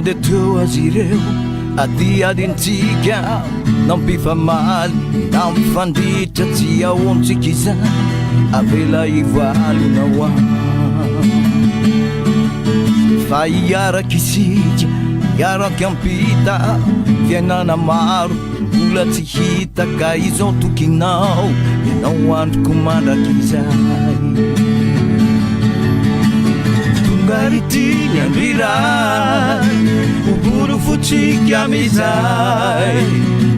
de tu azireu a dia dentica não pifa mal não fandita tia onde quiser a vela igual não há fai yara kisija yara campita viena na mar pula tihita kaizo tukinau não want kumanda kizai Tungaritinha virai o puro futique amizai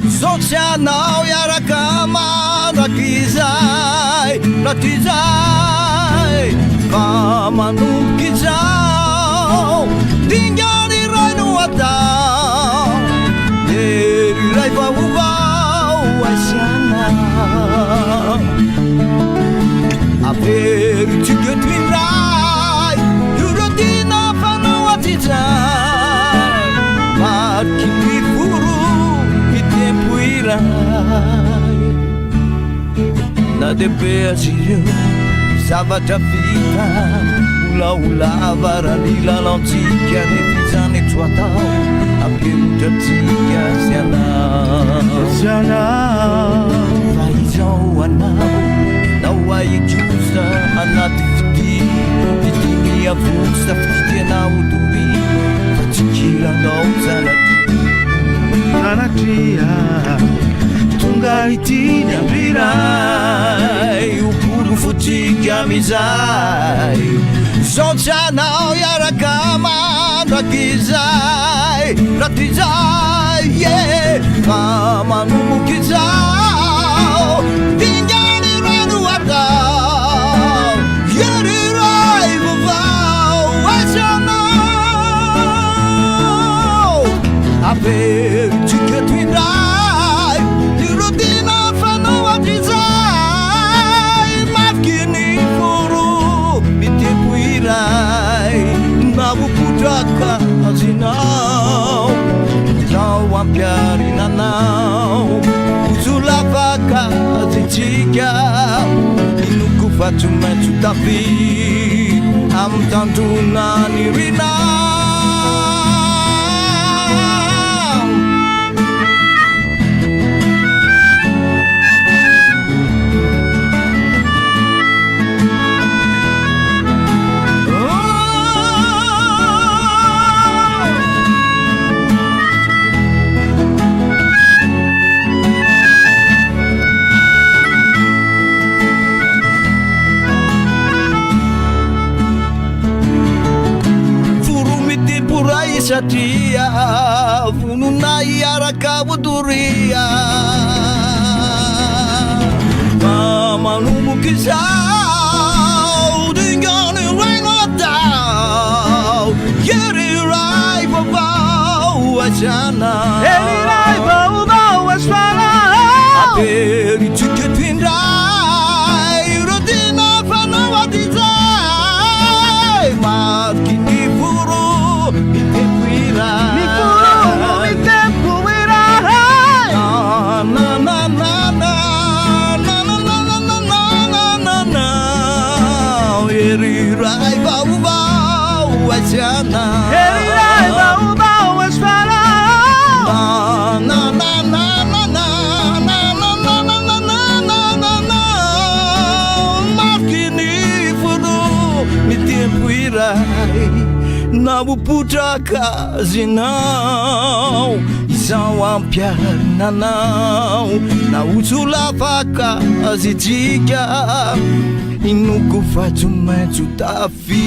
Zocia não yara kamada kizai Ratizai Vama num kizau Dingari rai no atau Yeri rai vau aisiana A ver ticket virai Yurotina fano atizai Marchi mi furu e tempo irai Na de beazio Sabata vita Ula ula varanila lantica De pisane tuatau Abre muita tica Siana Vaizau anau Não há justa Anati fiti Fiti minha fusta Fiti na uduri Fatikira não Zanatia Tungaritinha virai O puro futique amizai Zocia não yara kamada kizai Ratizai yeah Kama numu kizau Dingani ranu atau Yeri rai vuvau Asiana A ver ticket virai Yurotina fano atizai Mafkini furu Mitipu irai Nabu putaka azinau Não ampiari nanau Uzula vaca azitica Inuku fatu metu tapi Am tantu nani rinau Satia fununai arakabu duria mama numu kisau dingani rainotau yeri rai vau asana yeri rai vau asana aperi ticket vindai rodina fanawatizai markini furu Rai vau vau asiana Eri rai vau vau asfara Na na na na na na na na na na na na na Markini furu mi tempo irai Na buputa kazinau Isau ampiar nanau Na uzula vaca azitica Inuku fatu metu tafi